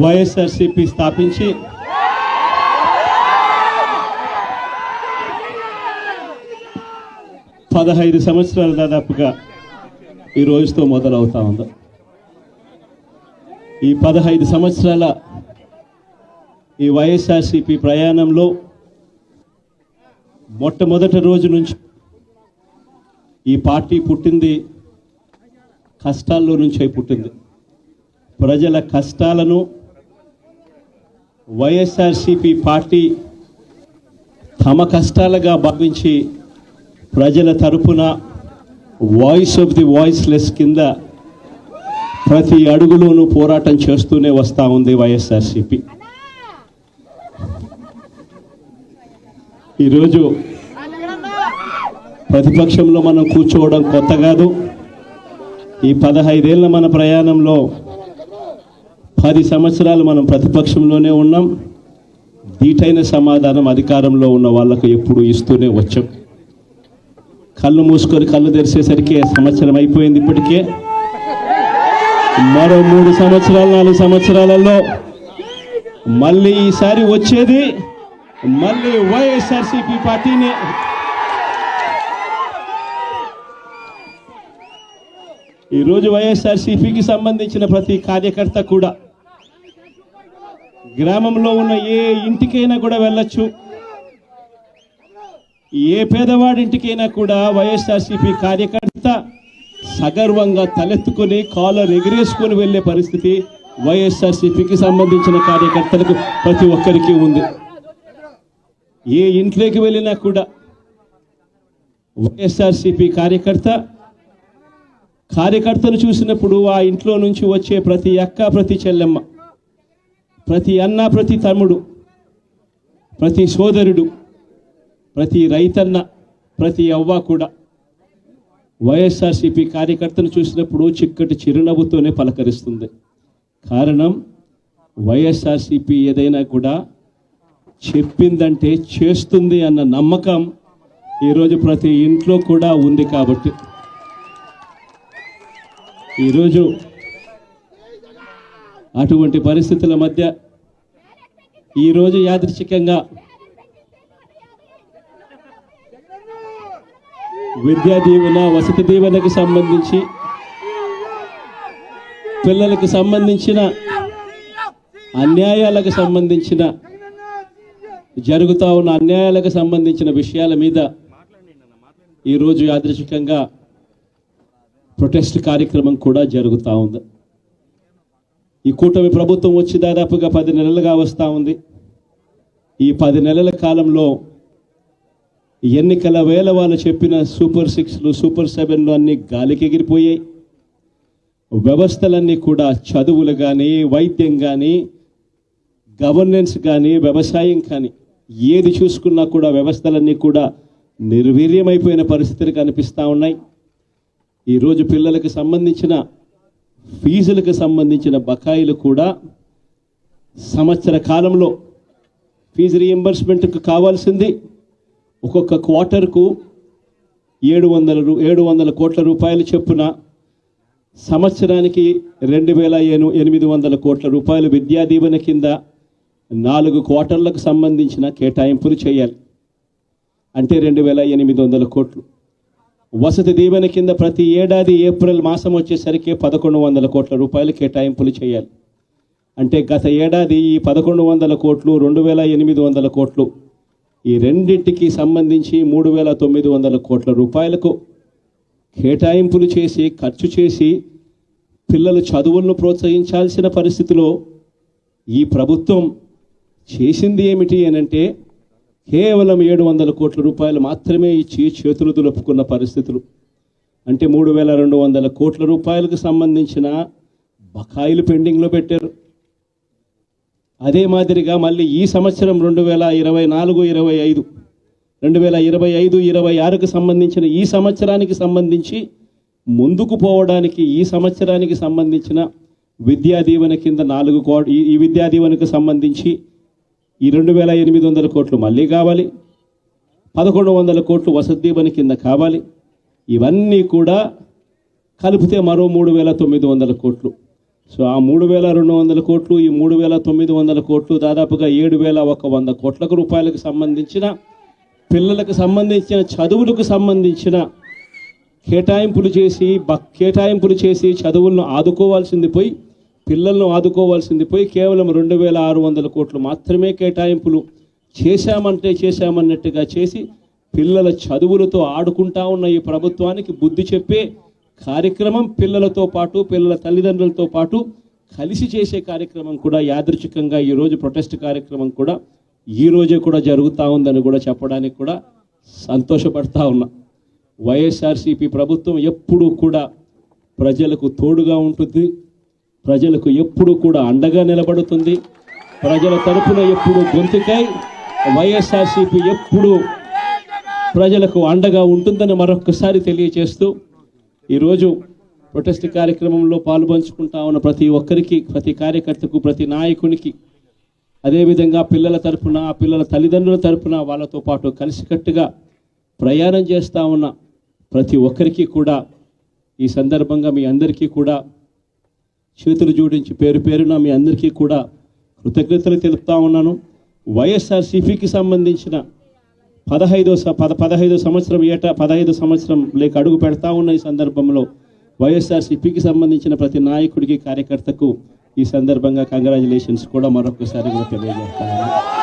వైఎస్ఆర్సీపీ స్థాపించి పదహైదు సంవత్సరాలు దాదాపుగా ఈ రోజుతో మొదలవుతా ఉంది. ఈ 15 సంవత్సరాల ఈ వైఎస్ఆర్సీపీ ప్రయాణంలో మొట్టమొదటి రోజు నుంచి ఈ పార్టీ పుట్టింది కష్టాల్లో నుంచే పుట్టింది. ప్రజల కష్టాలను వైఎస్ఆర్సీపీ పార్టీ తమ కష్టాలుగా భావించి ప్రజల తరపున వాయిస్ ఆఫ్ ది వాయిస్లెస్ కింద ప్రతి అడుగులోనూ పోరాటం చేస్తూనే వస్తూ ఉంది వైఎస్ఆర్సీపీ. ఈరోజు ప్రతిపక్షంలో మనం కూర్చోవడం కొత్త కాదు. ఈ 15 ఏళ్ల మన ప్రయాణంలో 10 సంవత్సరాలు మనం ప్రతిపక్షంలోనే ఉన్నాం. దీటైన సమాధానం అధికారంలో ఉన్న వాళ్ళకు ఎప్పుడు ఇస్తూనే వచ్చాం. కళ్ళు మూసుకొని కళ్ళు తెరిచేసరికి సంవత్సరం అయిపోయింది. ఇప్పటికే మరో 3 సంవత్సరాలు 4 సంవత్సరాలలో మళ్ళీ ఈసారి వచ్చేది మళ్ళీ వైఎస్ఆర్సీపీ పార్టీనే. ఈరోజు వైఎస్ఆర్సీపీకి సంబంధించిన ప్రతి కార్యకర్త కూడా గ్రామంలో ఉన్న ఏ ఇంటికైనా కూడా వెళ్ళొచ్చు. ఏ పేదవాడింటికైనా కూడా వైఎస్ఆర్సీపీ కార్యకర్త సగర్వంగా తలెత్తుకొని కాలర్ ఎగిరేసుకొని వెళ్ళే పరిస్థితి వైఎస్ఆర్సీపీకి సంబంధించిన కార్యకర్తలకు ప్రతి ఒక్కరికి ఉంది. ఏ ఇంట్లోకి వెళ్ళినా కూడా వైఎస్ఆర్సీపీ కార్యకర్తను చూసినప్పుడు ఆ ఇంట్లో నుంచి వచ్చే ప్రతి అక్క, ప్రతి చెల్లెమ్మ, ప్రతి అన్న, ప్రతి తమ్ముడు, ప్రతి సోదరుడు, ప్రతి రైతన్న, ప్రతి అవ్వ కూడా వైఎస్ఆర్సీపీ కార్యకర్తను చూసినప్పుడు చిక్కటి చిరునవ్వుతోనే పలకరిస్తుంది. కారణం వైఎస్ఆర్సీపీ ఏదైనా కూడా చెప్పిందంటే చేస్తుంది అన్న నమ్మకం ఈరోజు ప్రతి ఇంట్లో కూడా ఉంది. కాబట్టి ఈరోజు అటువంటి పరిస్థితుల మధ్య ఈరోజు యాదృచ్ఛికంగా విద్యా దీవెన, వసతి దీవెనకు సంబంధించి, పిల్లలకు సంబంధించిన అన్యాయాలకు సంబంధించిన జరుగుతూ ఉన్న అన్యాయాలకు సంబంధించిన విషయాల మీద ఈరోజు యాదృచ్ఛికంగా ప్రొటెస్ట్ కార్యక్రమం కూడా జరుగుతూ ఉంది. ఈ కూటమి ప్రభుత్వం వచ్చి దాదాపుగా 10 నెలలుగా వస్తూ ఉంది. ఈ 10 నెలల కాలంలో ఎన్నికల వేళ వాళ్ళు చెప్పిన సూపర్ 6లు, సూపర్ 7లు అన్నీ గాలికి ఎగిరిపోయాయి. వ్యవస్థలన్నీ కూడా చదువులు కానీ, వైద్యం కానీ, గవర్నెన్స్ కానీ, వ్యవసాయం కానీ ఏది చూసుకున్నా కూడా వ్యవస్థలన్నీ కూడా నిర్వీర్యమైపోయిన పరిస్థితులు కనిపిస్తూ ఉన్నాయి. ఈరోజు పిల్లలకు సంబంధించిన ఫీజులకు సంబంధించిన బకాయిలు కూడా సంవత్సర కాలంలో ఫీజు రీఎంబర్స్మెంట్కు కావాల్సింది ఒక్కొక్క క్వార్టర్కు 700 కోట్ల రూపాయలు చొప్పున సంవత్సరానికి 2,800 కోట్ల రూపాయలు విద్యా దీవెన కింద 4 క్వార్టర్లకు సంబంధించిన కేటాయింపులు చేయాలి. అంటే 2,800 కోట్లు. వసతి దీవెన కింద ప్రతి ఏడాది ఏప్రిల్ మాసం వచ్చేసరికి 1,100 కోట్ల రూపాయలు కేటాయింపులు చేయాలి. అంటే గత ఏడాది ఈ 1,100 కోట్లు, 2,800 కోట్లు ఈ రెండింటికి సంబంధించి 3,900 కోట్ల రూపాయలకు కేటాయింపులు చేసి ఖర్చు చేసి పిల్లల చదువులను ప్రోత్సహించాల్సిన పరిస్థితిలో ఈ ప్రభుత్వం చేసింది ఏమిటి అనంటే కేవలం 700 కోట్ల రూపాయలు మాత్రమే ఇచ్చి చేతులు దులుపుకున్న పరిస్థితులు. అంటే 3,200 కోట్ల రూపాయలకు సంబంధించిన బకాయిలు పెండింగ్లో పెట్టారు. అదే మాదిరిగా మళ్ళీ ఈ సంవత్సరం 2025-26కు సంబంధించిన ఈ సంవత్సరానికి సంబంధించి ముందుకు పోవడానికి ఈ సంవత్సరానికి సంబంధించిన విద్యా దీవెన కింద 4 కోట్లు, ఈ విద్యా దీవెనకు సంబంధించి ఈ 2,800 కోట్లు మళ్ళీ కావాలి. 1,100 కోట్లు వసతి దీవెన కింద కావాలి. ఇవన్నీ కూడా కలిపితే మరో 3,900 కోట్లు. సో ఆ 3,200 కోట్లు, ఈ 3,900 కోట్లు, దాదాపుగా 7,100 కోట్ల రూపాయలకు సంబంధించిన పిల్లలకు సంబంధించిన చదువులకు సంబంధించిన కేటాయింపులు చేసి చదువులను ఆదుకోవాల్సింది పోయి, పిల్లలను ఆదుకోవాల్సింది పోయి కేవలం 2,600 కోట్లు మాత్రమే కేటాయింపులు చేశామన్నట్టుగా చేసి పిల్లల చదువులతో ఆడుకుంటా ఉన్న ఈ ప్రభుత్వానికి బుద్ధి చెప్పే కార్యక్రమం పిల్లలతో పాటు, పిల్లల తల్లిదండ్రులతో పాటు కలిసి చేసే కార్యక్రమం కూడా యాదృచ్ఛికంగా ఈరోజు ప్రొటెస్ట్ కార్యక్రమం కూడా ఈ రోజే కూడా జరుగుతూ ఉందని కూడా చెప్పడానికి కూడా సంతోషపడతా ఉన్నా. వైఎస్ఆర్సీపీ ప్రభుత్వం ఎప్పుడూ కూడా ప్రజలకు తోడుగా ఉంటుంది, ప్రజలకు ఎప్పుడూ కూడా అండగా నిలబడుతుంది, ప్రజల తరపున ఎప్పుడు గొంతుకై వైఎస్ఆర్సీపీ ఎప్పుడు ప్రజలకు అండగా ఉంటుందని మరొకసారి తెలియజేస్తూ ఈరోజు ప్రొటెస్ట్ కార్యక్రమంలో పాల్పంచుకుంటా ఉన్న ప్రతి ఒక్కరికి, ప్రతి కార్యకర్తకు, ప్రతి నాయకునికి, అదేవిధంగా పిల్లల తరపున, పిల్లల తల్లిదండ్రుల తరపున వాళ్ళతో పాటు కలిసికట్టుగా ప్రయాణం చేస్తూ ఉన్న ప్రతి ఒక్కరికి కూడా ఈ సందర్భంగా మీ అందరికీ కూడా చేతులు జోడించి పేరు పేరున మీ అందరికీ కూడా కృతజ్ఞతలు తెలుపుతా ఉన్నాను. వైఎస్ఆర్సీపీకి సంబంధించిన 15 సంవత్సరం 15 సంవత్సరం లేక అడుగు పెడతా ఉన్న ఈ సందర్భంలో వైఎస్ఆర్సీపీకి సంబంధించిన ప్రతి నాయకుడికి, కార్యకర్తకు ఈ సందర్భంగా కంగ్రాచులేషన్స్ కూడా మరొకసారి కూడా తెలియజేస్తాను.